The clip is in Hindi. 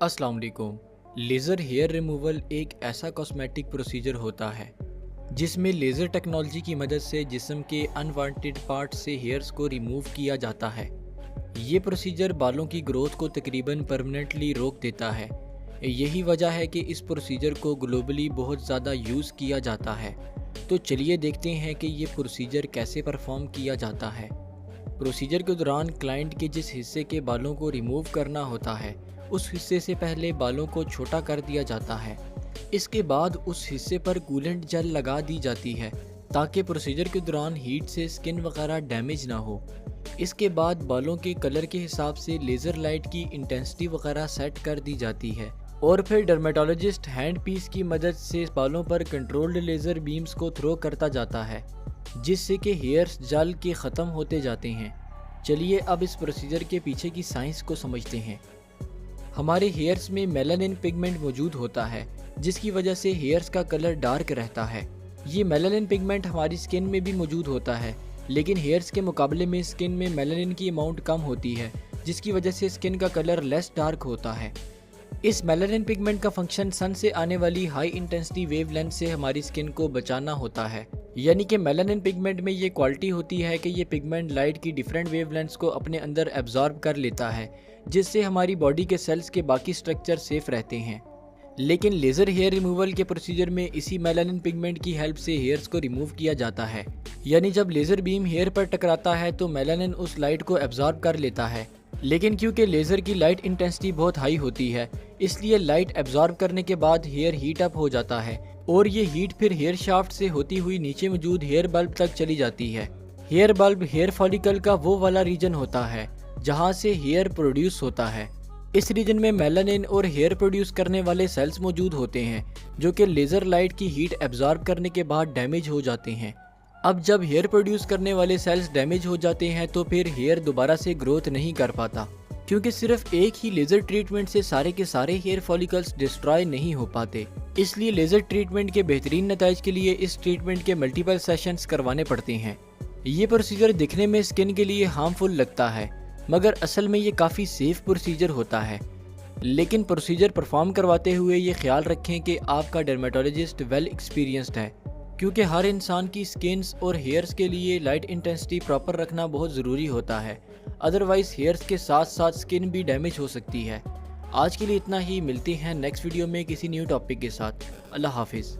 अस्सलाम वालेकुम। लेज़र हेयर रिमूवल एक ऐसा कॉस्मेटिक प्रोसीजर होता है जिसमें लेज़र टेक्नोलॉजी की मदद से जिस्म के अनवांटेड पार्ट से हेयर्स को रिमूव किया जाता है। ये प्रोसीजर बालों की ग्रोथ को तकरीबन परमानेंटली रोक देता है। यही वजह है कि इस प्रोसीजर को ग्लोबली बहुत ज़्यादा यूज़ किया जाता है। तो चलिए देखते हैं कि ये प्रोसीजर कैसे परफॉर्म किया जाता है। प्रोसीजर के दौरान क्लाइंट के जिस हिस्से के बालों को रिमूव करना होता है उस हिस्से से पहले बालों को छोटा कर दिया जाता है। इसके बाद उस हिस्से पर कूलेंट जेल लगा दी जाती है ताकि प्रोसीजर के दौरान हीट से स्किन वगैरह डैमेज ना हो। इसके बाद बालों के कलर के हिसाब से लेज़र लाइट की इंटेंसिटी वगैरह सेट कर दी जाती है और फिर डर्मेटोलॉजिस्ट हैंड पीस की मदद से बालों पर कंट्रोल्ड लेज़र बीम्स को थ्रो करता जाता है जिससे कि हेयर्स जल के ख़त्म होते जाते हैं। चलिए अब इस प्रोसीजर के पीछे की साइंस को समझते हैं। हमारे हेयर्स में मेलानिन पिगमेंट मौजूद होता है जिसकी वजह से हेयर्स का कलर डार्क रहता है। ये मेलानिन पिगमेंट हमारी स्किन में भी मौजूद होता है, लेकिन हेयर्स के मुकाबले में स्किन में मेलानिन की अमाउंट कम होती है जिसकी वजह से स्किन का कलर लेस डार्क होता है। इस मेलानिन पिगमेंट का फंक्शन सन से आने वाली हाई इंटेंसिटी वेवलेंथ से हमारी स्किन को बचाना होता है। यानी कि मेलानिन पिगमेंट में ये क्वालिटी होती है कि ये पिगमेंट लाइट की डिफरेंट वेवलेंथ्स को अपने अंदर एब्जॉर्ब कर लेता है जिससे हमारी बॉडी के सेल्स के बाकी स्ट्रक्चर सेफ रहते हैं। लेकिन लेज़र हेयर रिमूवल के प्रोसीजर में इसी मेलानिन पिगमेंट की हेल्प से हेयर्स को रिमूव किया जाता है। यानी जब लेज़र बीम हेयर पर टकराता है तो मेलानिन उस लाइट को एब्जॉर्ब कर लेता है, लेकिन क्योंकि लेज़र की लाइट इंटेंसिटी बहुत हाई होती है इसलिए लाइट एब्जॉर्ब करने के बाद हेयर हीट अप हो जाता है और ये हीट फिर हेयर शाफ्ट से होती हुई नीचे मौजूद हेयर बल्ब तक चली जाती है। हेयर बल्ब हेयर फॉलिकल का वो वाला रीजन होता है जहाँ से हेयर प्रोड्यूस होता है। इस रीजन में मेलानिन और हेयर प्रोड्यूस करने वाले सेल्स मौजूद होते हैं जो कि लेज़र लाइट की हीट एब्जॉर्ब करने के बाद डैमेज हो जाते हैं। अब जब हेयर प्रोड्यूस करने वाले सेल्स डैमेज हो जाते हैं तो फिर हेयर दोबारा से ग्रोथ नहीं कर पाता, क्योंकि सिर्फ एक ही लेज़र ट्रीटमेंट से सारे के सारे हेयर फॉलिकल्स डिस्ट्रॉय नहीं हो पाते। इसलिए लेज़र ट्रीटमेंट के बेहतरीन नताइज के लिए इस ट्रीटमेंट के मल्टीपल सेशंस करवाने पड़ते हैं। ये प्रोसीजर दिखने में स्किन के लिए हार्मफुल लगता है मगर असल में ये काफ़ी सेफ प्रोसीजर होता है। लेकिन प्रोसीजर परफॉर्म करवाते हुए ये ख्याल रखें कि आपका डर्मेटोलॉजिस्ट वेल एक्सपीरियंस्ड है, क्योंकि हर इंसान की स्किन्स और हेयर्स के लिए लाइट इंटेंसिटी प्रॉपर रखना बहुत ज़रूरी होता है। अदरवाइज़ हेयर्स के साथ साथ स्किन भी डैमेज हो सकती है। आज के लिए इतना ही, मिलते हैं नेक्स्ट वीडियो में किसी न्यू टॉपिक के साथ। अल्लाह हाफिज़।